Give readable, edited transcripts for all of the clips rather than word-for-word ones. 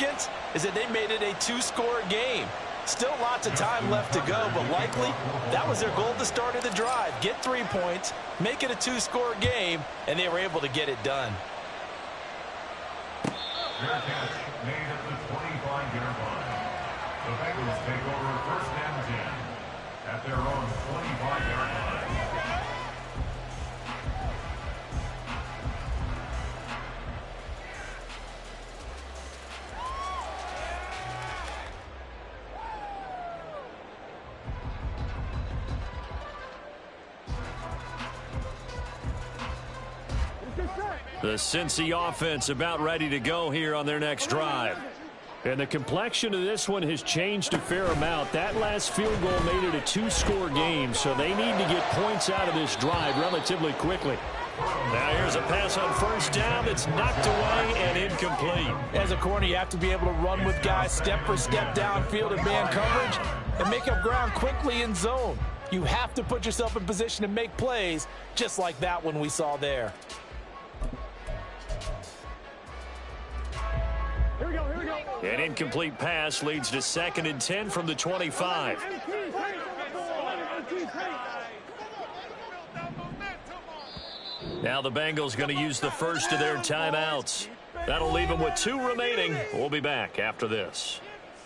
significance is that they made it a two-score game. Still lots of time left to go, but likely that was their goal at the start of the drive. Get 3 points, make it a two-score game, and they were able to get it done. Fair catch made at the 25-yard line. The Bengals take over first and 10 at their own 25-yard line. The Cincy offense about ready to go here on their next drive. And the complexion of this one has changed a fair amount. That last field goal made it a two-score game, so they need to get points out of this drive relatively quickly. Now here's a pass on first down that's knocked away and incomplete. As a corner, you have to be able to run with guys step for step downfield in man coverage and make up ground quickly in zone. You have to put yourself in position to make plays just like that one we saw there. An incomplete pass leads to 2nd and 10 from the 25. Now the Bengals going to use the first of their timeouts. That'll leave them with 2 remaining. We'll be back after this.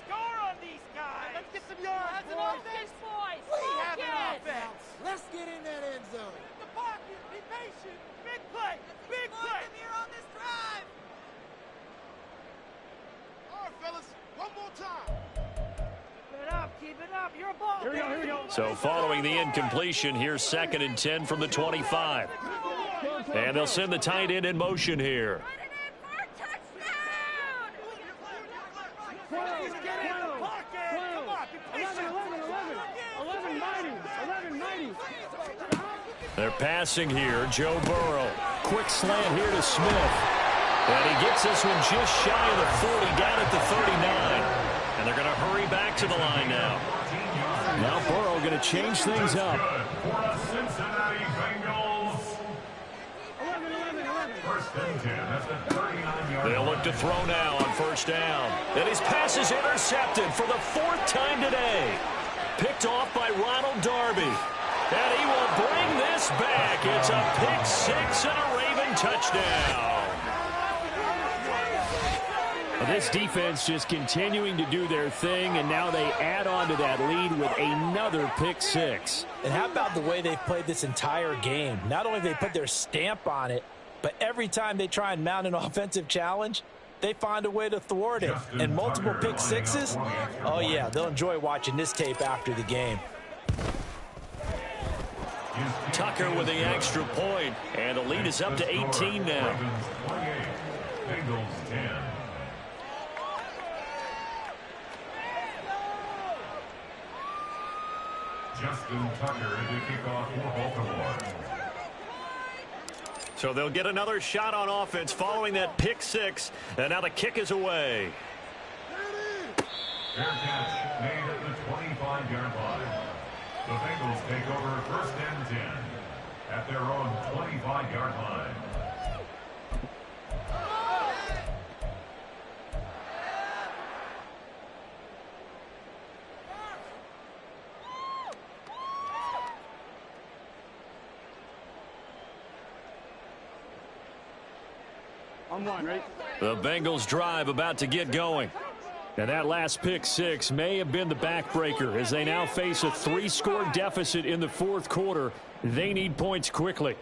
Score on these guys. Let's get some yards. That's an offense, boys. We have an offense. Let's get in that end zone. The pocket. Be patient. Big play. Big play. Here on this drive. All right, fellas. One more time. Keep it up. Keep it up. You're a ball. Here we go. So following the incompletion, here's 2nd and 10 from the 25. And they'll send the tight end in motion here. They're passing here. Joe Burrow. Quick slant here to Smith. And he gets this one just shy of the 40, down at the 39. And they're going to hurry back to the line now. Now Burrow going to change things up. For the Cincinnati Bengals. First and 10 at the 39-yard line. They'll look to throw now on first down. And his pass is intercepted for the 4th time today. Picked off by Ronald Darby. And he will bring this back. It's a pick 6 and a Raven touchdown. This defense just continuing to do their thing, and now they add on to that lead with another pick 6. And how about the way they've played this entire game? Not only have they put their stamp on it, but every time they try and mount an offensive challenge, they find a way to thwart it. And multiple pick 6s, oh yeah, they'll enjoy watching this tape after the game. Tucker with the extra point, and the lead is up to 18 now. Bengals 10. Justin Tucker to kick off for Baltimore. So they'll get another shot on offense following that pick 6, and now the kick is away. Fair catch made at the 25-yard line. The Bengals take over first and 10 at their own 25-yard line. On one, right? The Bengals drive about to get going. And that last pick 6 may have been the backbreaker as they now face a 3-score deficit in the 4th quarter. They need points quickly.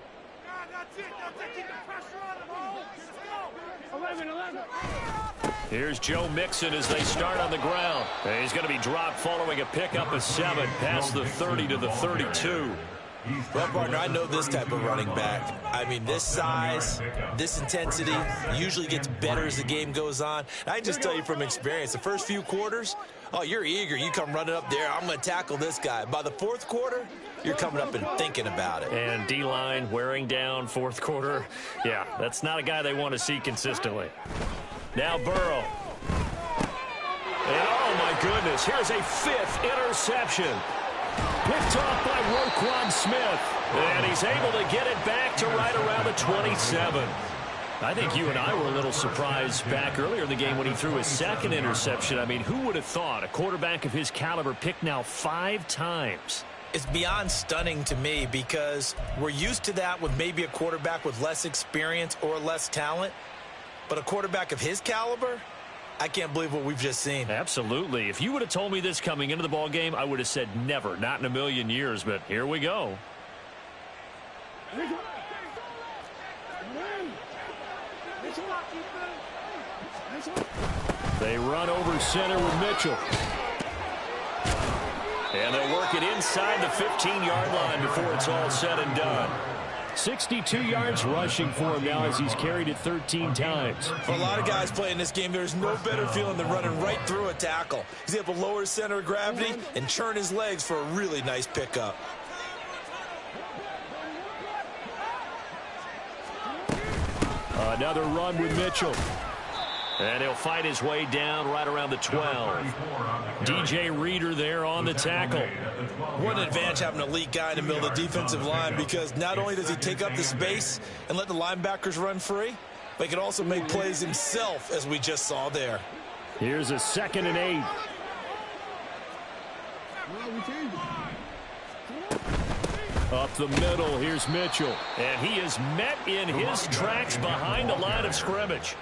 Here's Joe Mixon as they start on the ground. And he's going to be dropped following a pickup of 7 past the 30 to the 32. Well, partner, I know this type of running back. I mean, this size, this intensity usually gets better as the game goes on. I can just tell you from experience, the first few quarters, oh, you're eager. You come running up there, I'm going to tackle this guy. By the 4th quarter, you're coming up and thinking about it. And D-line wearing down 4th quarter. Yeah, that's not a guy they want to see consistently. Now Burrow. And oh, my goodness, here's a 5th interception. Picked off by Roquan Smith. And he's able to get it back to right around the 27. I think you and I were a little surprised back earlier in the game when he threw his second interception. I mean, who would have thought a quarterback of his caliber picked now 5 times? It's beyond stunning to me because we're used to that with maybe a quarterback with less experience or less talent. But a quarterback of his caliber, I can't believe what we've just seen. Absolutely. If you would have told me this coming into the ball game, I would have said never, not in a million years. But here we go. They run over center with Mitchell. And they'll work it inside the 15-yard line before it's all said and done. 62 yards rushing for him now as he's carried it 13 times. For a lot of guys playing this game, there's no better feeling than running right through a tackle. He's able to lower his center of gravity and churn his legs for a really nice pickup. Another run with Mitchell. And he'll fight his way down right around the 12. DJ Reader there on the tackle. What an advantage having an elite guy in the middle of the defensive line, because not only does he take up the space and let the linebackers run free, but he can also make plays himself, as we just saw there. Here's a 2nd and 8. Up the middle, here's Mitchell. And he is met in his tracks behind the line of scrimmage.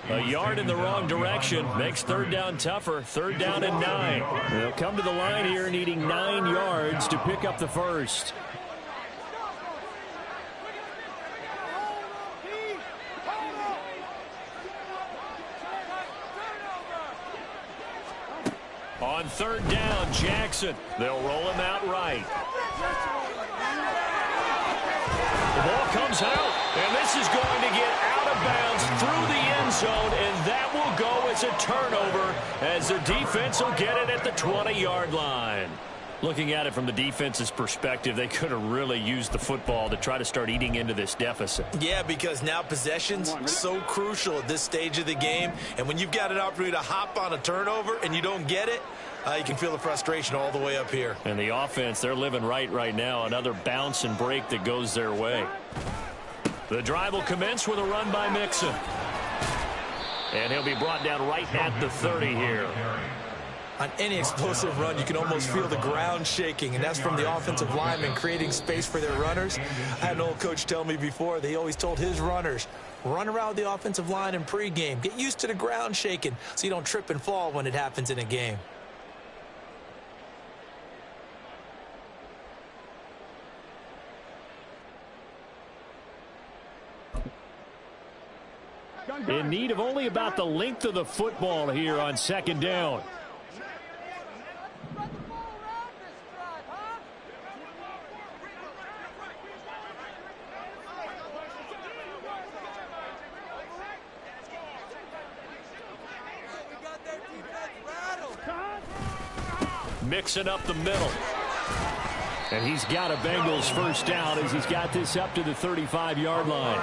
A yard in the wrong direction makes 3rd down tougher. 3rd down and 9. They'll come to the line here needing 9 yards to pick up the first. On 3rd down, Jackson. They'll roll him out right. The ball comes out, and this is going to get out of bounds through the end zone, and that will go as a turnover as the defense will get it at the 20-yard line. Looking at it from the defense's perspective, they could have really used the football to try to start eating into this deficit. Yeah, because now possession's so crucial at this stage of the game, and when you've got an opportunity to hop on a turnover and you don't get it, you can feel the frustration all the way up here. And the offense, they're living right now. Another bounce and break that goes their way. The drive will commence with a run by Mixon. And he'll be brought down right at the 30 here. On any explosive run, you can almost feel the ground shaking, and that's from the offensive linemen creating space for their runners. I had an old coach tell me before that he always told his runners, run around the offensive line in pregame. Get used to the ground shaking so you don't trip and fall when it happens in a game. In need of only about the length of the football here on 2nd down. Mixing up the middle. And he's got a Bengals first down as he's got this up to the 35-yard line.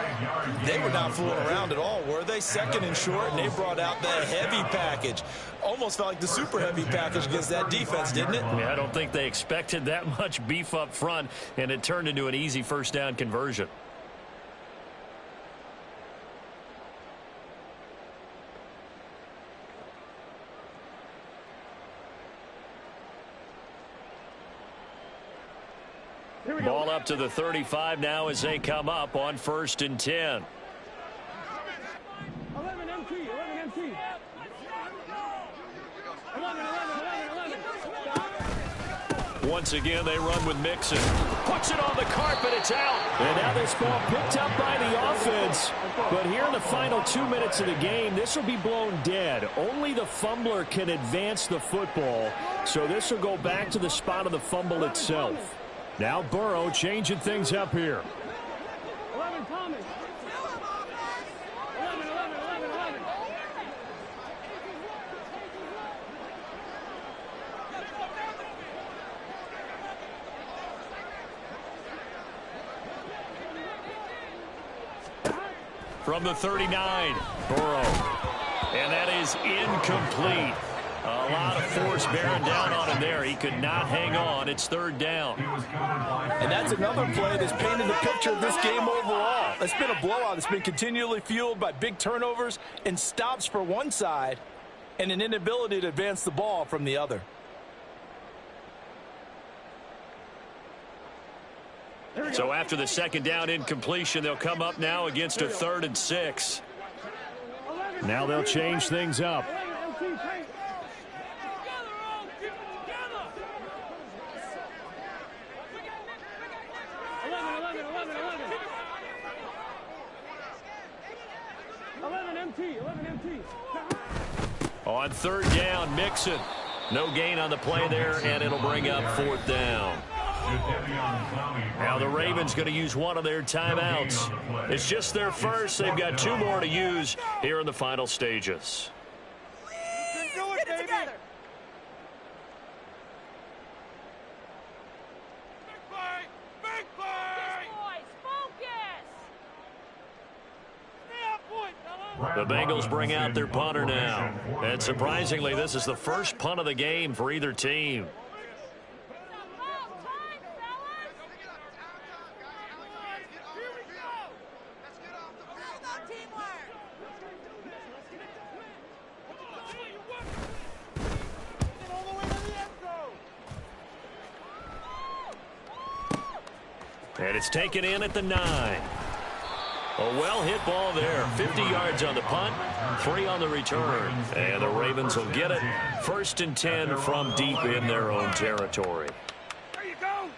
They were not fooling around at all, were they? 2nd and short, and they brought out that heavy package. Almost felt like the super heavy package against that defense, didn't it? Yeah, I don't think they expected that much beef up front, and it turned into an easy first down conversion. Ball up to the 35 now as they come up on 1st and 10. 11 MT, 11 MT. 11. Once again, they run with Mixon. Puts it on the carpet, it's out. And now this ball picked up by the offense. But here in the final 2 minutes of the game, this will be blown dead. Only the fumbler can advance the football. So this will go back to the spot of the fumble itself. Now Burrow changing things up here. 11 Thomas. 11. From the 39, Burrow. And that is incomplete. A lot of force bearing down on him there. He could not hang on. It's third down. And that's another play that's painted the picture of this game overall. It's been a blowout. It's been continually fueled by big turnovers and stops for one side and an inability to advance the ball from the other. So after the second down incompletion, they'll come up now against a 3rd and 6. Now they'll change things up. On third down, Mixon. No gain on the play there, and it'll bring up 4th down. Now the Ravens going to use one of their timeouts. It's just their first. They've got 2 more to use here in the final stages. Get it together. Big play. Boys, focus. Stay on point, fella. The Bengals bring out their punter now. And surprisingly, this is the first punt of the game for either team. And it's taken in at the 9. A well-hit ball there. 50 yards on the punt, 3 on the return. And the Ravens will get it. 1st and 10 from deep in their own territory. There you go.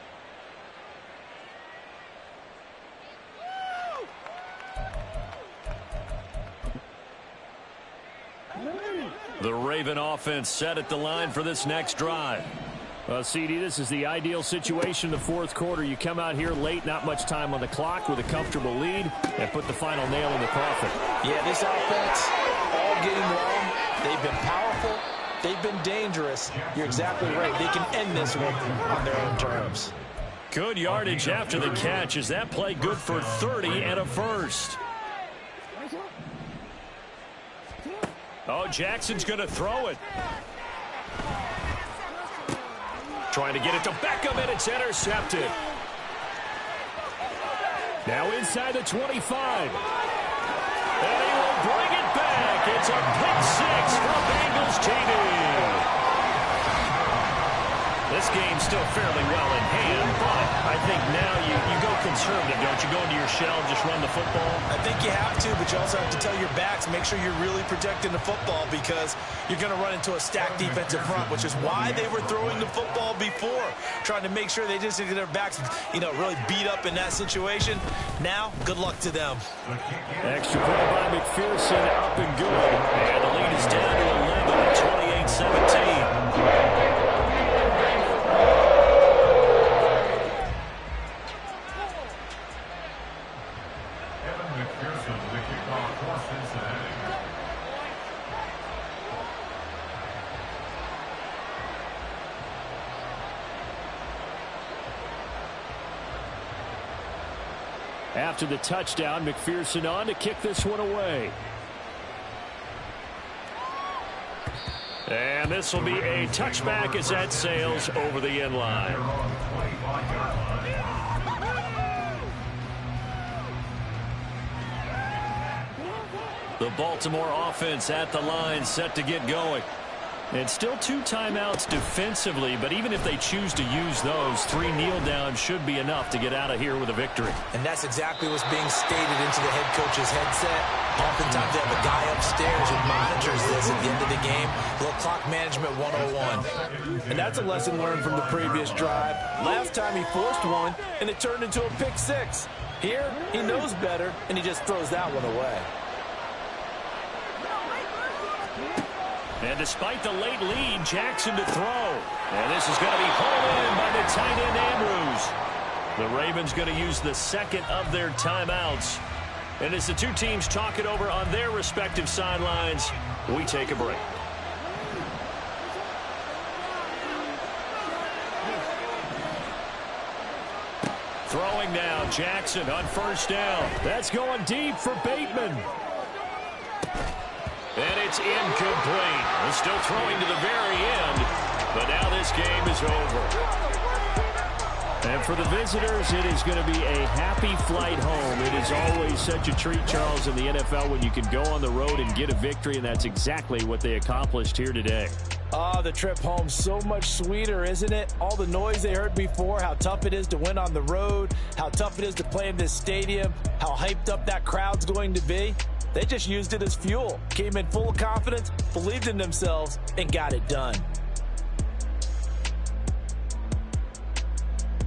The Raven offense set at the line for this next drive. Well, CD, this is the ideal situation in the 4th quarter. You come out here late, not much time on the clock, with a comfortable lead, and put the final nail in the coffin. Yeah, this offense, all game long, they've been powerful, they've been dangerous. You're exactly right. They can end this one on their own terms. Good yardage after the catch. Is that play good for 30 and a first? Oh, Jackson's going to throw it. Trying to get it to Beckham, and it's intercepted. Now inside the 25. And he will bring it back. It's a pick 6 for Bengals TD. This game's still fairly well in hand, but I think now you go conservative, don't you? Go into your shell, just run the football. I think you have to, but you also have to tell your backs, make sure you're really protecting the football, because you're going to run into a stacked defensive front, which is why they were throwing the football before, trying to make sure they just get their backs, really beat up in that situation. Now, good luck to them. Extra point by McPherson, up and good. And the lead is down to 11 at 28-17. After the touchdown, McPherson on to kick this one away. And this will be a touchback as that sails over the end line. The Baltimore offense at the line, set to get going. And still 2 timeouts defensively, but even if they choose to use those, 3 kneel downs should be enough to get out of here with a victory. And that's exactly what's being stated into the head coach's headset. Oftentimes they have a guy upstairs who monitors this at the end of the game. A little clock management 101. And that's a lesson learned from the previous drive. Last time he forced one, and it turned into a pick 6. Here, he knows better, and he just throws that one away. And despite the late lead, Jackson to throw. And this is going to be hauled in by the tight end Andrews. The Ravens going to use the second of their timeouts. And as the 2 teams talk it over on their respective sidelines, we take a break. Throwing now, Jackson on first down. That's going deep for Bateman. And it's incomplete. They're still throwing to the very end, but now this game is over. And for the visitors, it is going to be a happy flight home. It is always such a treat, Charles, in the NFL when you can go on the road and get a victory, and that's exactly what they accomplished here today. The trip home so much sweeter, isn't it? All the noise they heard before, how tough it is to win on the road, how tough it is to play in this stadium, how hyped up that crowd's going to be. They just used it as fuel, came in full of confidence, believed in themselves, and got it done.